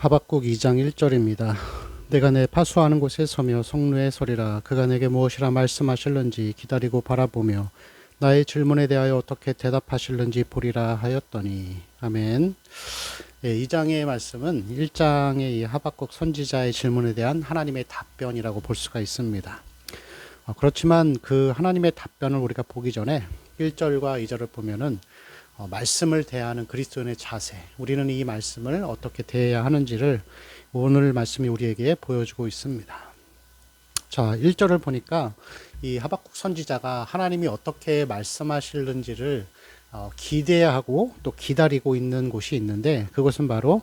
하박국 2장 1절입니다. 내가 내 파수하는 곳에 서며 성루에 서리라. 그가 내게 무엇이라 말씀하실는지 기다리고 바라보며 나의 질문에 대하여 어떻게 대답하실는지 보리라 하였더니. 아멘. 2장의 말씀은 1장의 이 하박국 선지자의 질문에 대한 하나님의 답변이라고 볼 수가 있습니다. 그렇지만 그 하나님의 답변을 우리가 보기 전에 1절과 2절을 보면은 말씀을 대하는 그리스도인의 자세, 우리는 이 말씀을 어떻게 대해야 하는지를 오늘 말씀이 우리에게 보여주고 있습니다. 자, 1절을 보니까 이 하박국 선지자가 하나님이 어떻게 말씀하실는지를 기대하고 또 기다리고 있는 곳이 있는데, 그것은 바로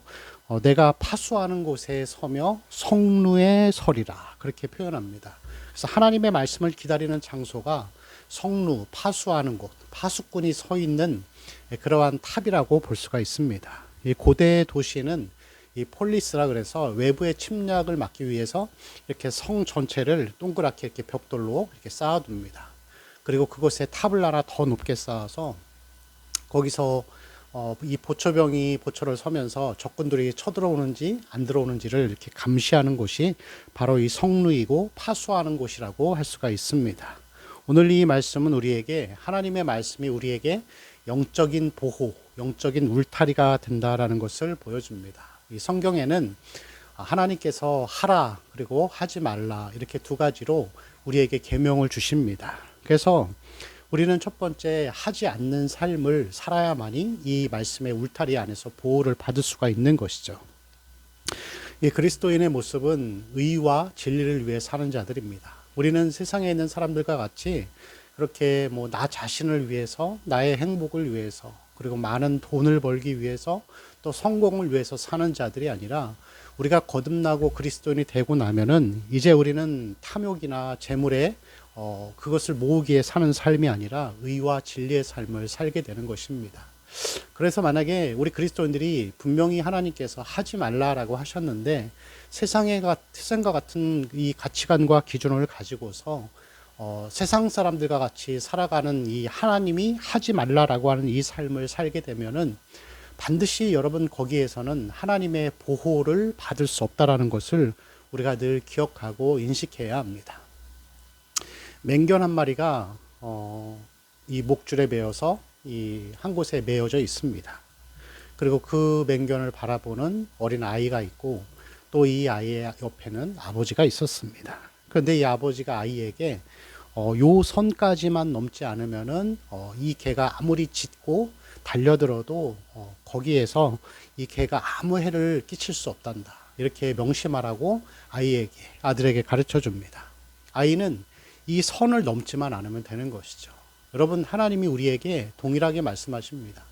내가 파수하는 곳에 서며 성루에 서리라, 그렇게 표현합니다. 그래서 하나님의 말씀을 기다리는 장소가 성루, 파수하는 곳, 파수꾼이 서 있는 그러한 탑이라고 볼 수가 있습니다. 이 고대 도시는 이 폴리스라 그래서 외부의 침략을 막기 위해서 이렇게 성 전체를 동그랗게 이렇게 벽돌로 이렇게 쌓아둡니다. 그리고 그곳에 탑을 하나 더 높게 쌓아서 거기서 이 보초병이 보초를 서면서 적군들이 쳐들어오는지 안 들어오는지를 이렇게 감시하는 곳이 바로 이 성루이고 파수하는 곳이라고 할 수가 있습니다. 오늘 이 말씀은 우리에게, 하나님의 말씀이 우리에게 영적인 보호, 영적인 울타리가 된다라는 것을 보여줍니다. 이 성경에는 하나님께서 하라 그리고 하지 말라, 이렇게 두 가지로 우리에게 계명을 주십니다. 그래서 우리는 첫 번째, 하지 않는 삶을 살아야만이 이 말씀의 울타리 안에서 보호를 받을 수가 있는 것이죠. 이 그리스도인의 모습은 의와 진리를 위해 사는 자들입니다. 우리는 세상에 있는 사람들과 같이 그렇게 나 자신을 위해서, 나의 행복을 위해서, 그리고 많은 돈을 벌기 위해서, 또 성공을 위해서 사는 자들이 아니라, 우리가 거듭나고 그리스도인이 되고 나면은 이제 우리는 탐욕이나 재물에 그것을 모으기에 사는 삶이 아니라 의와 진리의 삶을 살게 되는 것입니다. 그래서 만약에 우리 그리스도인들이 분명히 하나님께서 하지 말라라고 하셨는데 세상과 같은 이 가치관과 기준을 가지고서 세상 사람들과 같이 살아가는 이 하나님이 하지 말라라고 하는 이 삶을 살게 되면은 반드시 여러분 거기에서는 하나님의 보호를 받을 수 없다라는 것을 우리가 늘 기억하고 인식해야 합니다. 맹견 한 마리가 이 목줄에 매어서 이 한 곳에 매어져 있습니다. 그리고 그 맹견을 바라보는 어린 아이가 있고, 또 이 아이의 옆에는 아버지가 있었습니다. 그런데 이 아버지가 아이에게 요 선까지만 넘지 않으면은 이 개가 아무리 짖고 달려들어도 거기에서 이 개가 아무 해를 끼칠 수 없단다, 이렇게 명심하라고 아들에게 가르쳐 줍니다. 아이는 이 선을 넘지만 않으면 되는 것이죠. 여러분, 하나님이 우리에게 동일하게 말씀하십니다.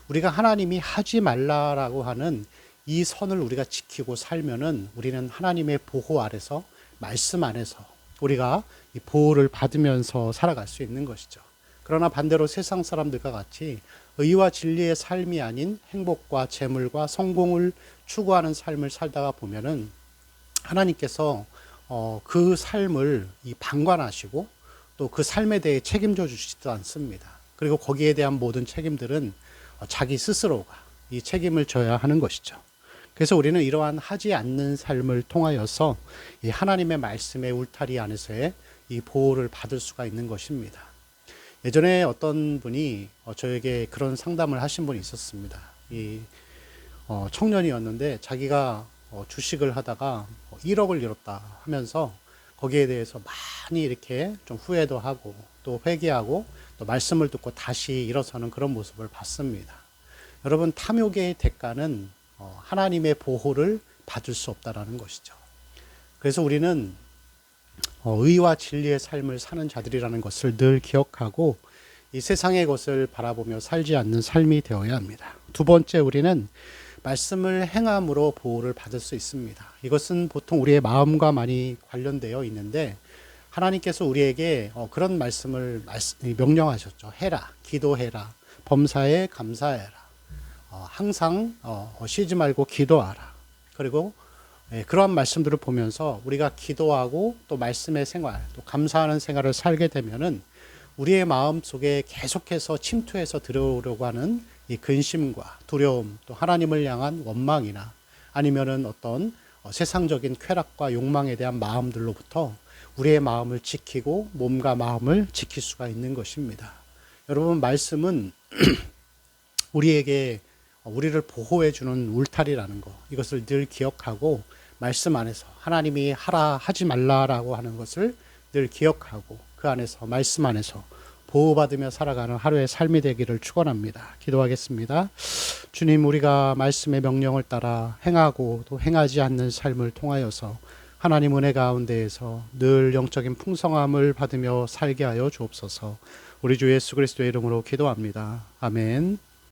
우리가 하나님이 하지 말라라고 하는 이 선을 우리가 지키고 살면은 우리는 하나님의 보호 아래서, 말씀 안에서 우리가 이 보호를 받으면서 살아갈 수 있는 것이죠. 그러나 반대로 세상 사람들과 같이 의와 진리의 삶이 아닌 행복과 재물과 성공을 추구하는 삶을 살다가 보면은 하나님께서 그 삶을 방관하시고 또 그 삶에 대해 책임져 주시지도 않습니다. 그리고 거기에 대한 모든 책임들은 자기 스스로가 이 책임을 져야 하는 것이죠. 그래서 우리는 이러한 하지 않는 삶을 통하여서 이 하나님의 말씀의 울타리 안에서의 이 보호를 받을 수가 있는 것입니다. 예전에 어떤 분이 저에게 그런 상담을 하신 분이 있었습니다. 이 청년이었는데 자기가 주식을 하다가 1억을 잃었다 하면서 거기에 대해서 많이 이렇게 좀 후회도 하고 또 회개하고 또 말씀을 듣고 다시 일어서는 그런 모습을 봤습니다. 여러분, 탐욕의 대가는 하나님의 보호를 받을 수 없다라는 것이죠. 그래서 우리는 의와 진리의 삶을 사는 자들이라는 것을 늘 기억하고 이 세상의 것을 바라보며 살지 않는 삶이 되어야 합니다. 두 번째, 우리는 말씀을 행함으로 보호를 받을 수 있습니다. 이것은 보통 우리의 마음과 많이 관련되어 있는데, 하나님께서 우리에게 그런 말씀을 명령하셨죠. 해라, 기도해라, 범사에 감사해라, 항상 쉬지 말고 기도하라. 그리고 그러한 말씀들을 보면서 우리가 기도하고 또 말씀의 생활, 또 감사하는 생활을 살게 되면은 우리의 마음 속에 계속해서 침투해서 들어오려고 하는 이 근심과 두려움, 또 하나님을 향한 원망이나 아니면은 어떤 세상적인 쾌락과 욕망에 대한 마음들로부터 우리의 마음을 지키고 몸과 마음을 지킬 수가 있는 것입니다. 여러분, 말씀은 우리에게 우리를 보호해 주는 울타리라는 거, 이것을 늘 기억하고 말씀 안에서 하나님이 하라 하지 말라라고 하는 것을 늘 기억하고 그 안에서 말씀 안에서 보호받으며 살아가는 하루의 삶이 되기를 축원합니다. 기도하겠습니다. 주님, 우리가 말씀의 명령을 따라 행하고 또 행하지 않는 삶을 통하여서 하나님 은혜 가운데에서 늘 영적인 풍성함을 받으며 살게 하여 주옵소서. 우리 주 예수 그리스도의 이름으로 기도합니다. 아멘.